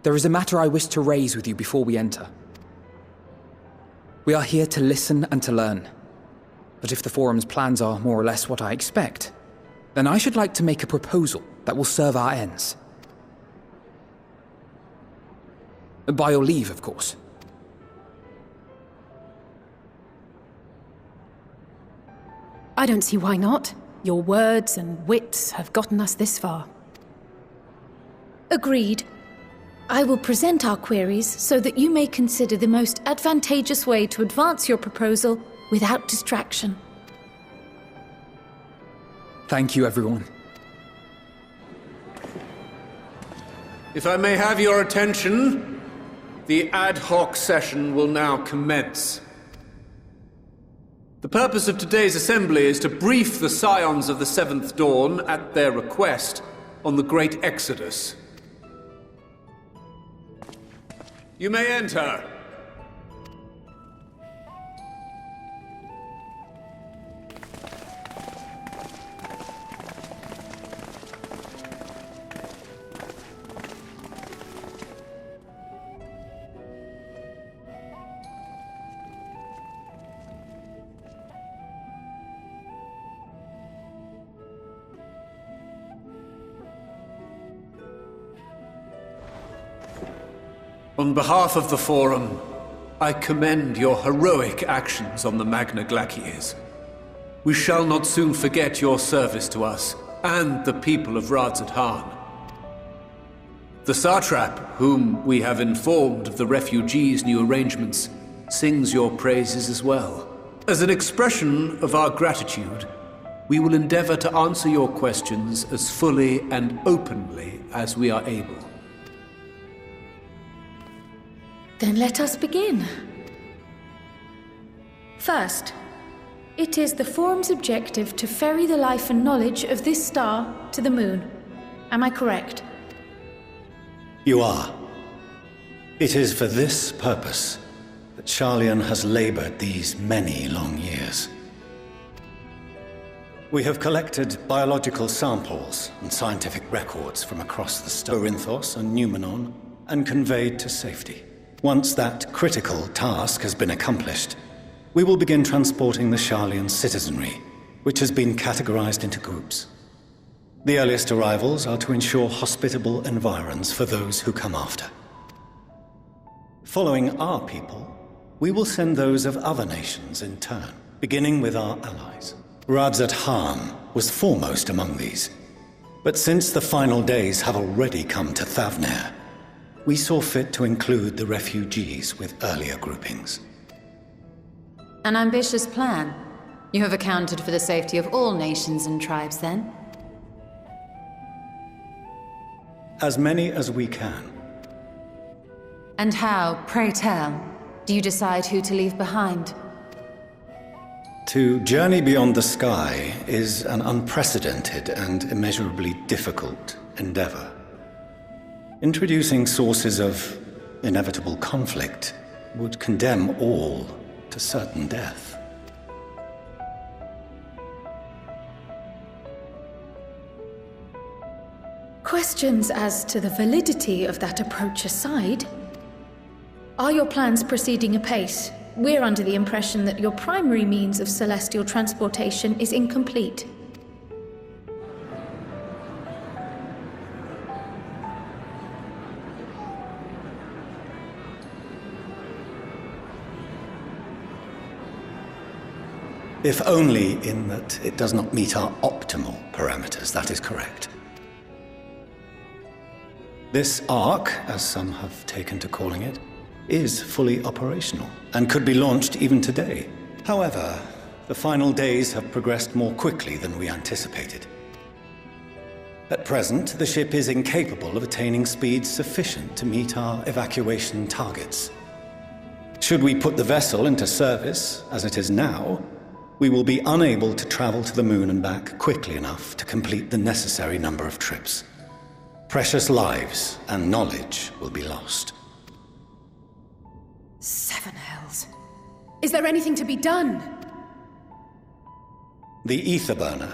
There is a matter I wish to raise with you before we enter. We are here to listen and to learn. But if the Forum's plans are more or less what I expect, then I should like to make a proposal that will serve our ends. By your leave, of course. I don't see why not. Your words and wits have gotten us this far. Agreed. I will present our queries so that you may consider the most advantageous way to advance your proposal without distraction. Thank you, everyone. If I may have your attention, the ad hoc session will now commence. The purpose of today's assembly is to brief the Scions of the Seventh Dawn, at their request, on the Great Exodus. You may enter. On behalf of the Forum, I commend your heroic actions on the Magna Glaciers. We shall not soon forget your service to us and the people of Radzat-Han. The Satrap, whom we have informed of the refugees' new arrangements, sings your praises as well. As an expression of our gratitude, we will endeavor to answer your questions as fully and openly as we are able. Then let us begin. First, it is the Forum's objective to ferry the life and knowledge of this star to the moon. Am I correct? You are. It is for this purpose that Sharlayan has labored these many long years. We have collected biological samples and scientific records from across the Storinthos and Numenon and conveyed to safety. Once that critical task has been accomplished, we will begin transporting the Sharlayan citizenry, which has been categorized into groups. The earliest arrivals are to ensure hospitable environs for those who come after. Following our people, we will send those of other nations in turn, beginning with our allies. Radzat-Han was foremost among these, but since the final days have already come to Thavnair, we saw fit to include the refugees with earlier groupings. An ambitious plan. You have accounted for the safety of all nations and tribes, then? As many as we can. And how, pray tell, do you decide who to leave behind? To journey beyond the sky is an unprecedented and immeasurably difficult endeavor. Introducing sources of inevitable conflict would condemn all to certain death. Questions as to the validity of that approach aside, are your plans proceeding apace? We're under the impression that your primary means of celestial transportation is incomplete. If only in that it does not meet our optimal parameters, that is correct. This Ark, as some have taken to calling it, is fully operational and could be launched even today. However, the final days have progressed more quickly than we anticipated. At present, the ship is incapable of attaining speeds sufficient to meet our evacuation targets. Should we put the vessel into service, as it is now, we will be unable to travel to the moon and back quickly enough to complete the necessary number of trips. Precious lives and knowledge will be lost. Seven hells. Is there anything to be done? The ether burner,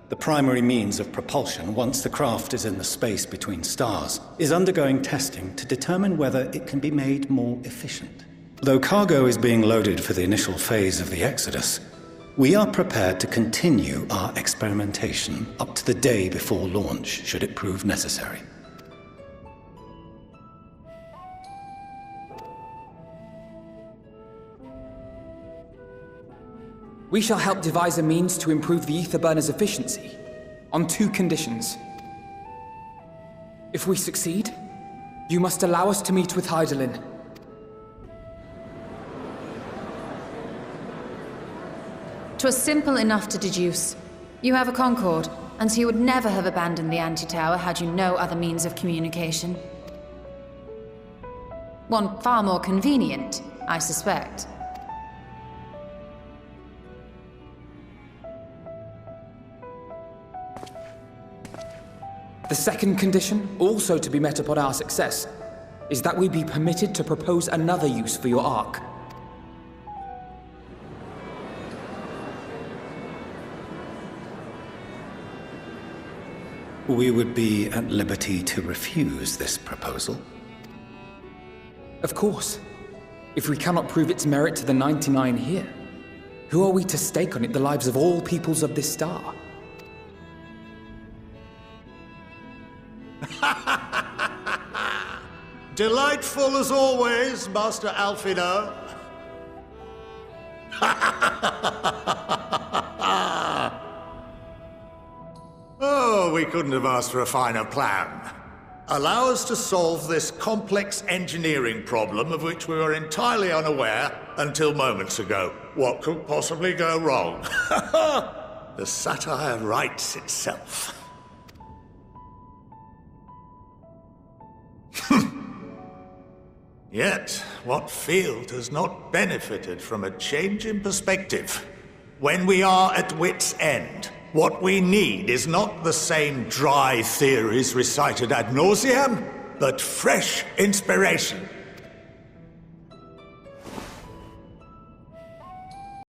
the primary means of propulsion once the craft is in the space between stars, is undergoing testing to determine whether it can be made more efficient. Though cargo is being loaded for the initial phase of the Exodus, we are prepared to continue our experimentation up to the day before launch, should it prove necessary. We shall help devise a means to improve the ether burner's efficiency, on 2 conditions. If we succeed, you must allow us to meet with Hydaelyn. "'Twas simple enough to deduce. You have a Concord, and so you would never have abandoned the anti-tower had you no other means of communication. One far more convenient, I suspect. The second condition, also to be met upon our success, is that we be permitted to propose another use for your Ark. We would be at liberty to refuse this proposal. Of course. If we cannot prove its merit to the 99 here, who are we to stake on it the lives of all peoples of this star? Delightful as always, Master Alfino. Oh, we couldn't have asked for a finer plan. Allow us to solve this complex engineering problem of which we were entirely unaware until moments ago. What could possibly go wrong? The satire writes itself. Yet, what field has not benefited from a change in perspective? When we are at wit's end, what we need is not the same dry theories recited ad nauseam, but fresh inspiration.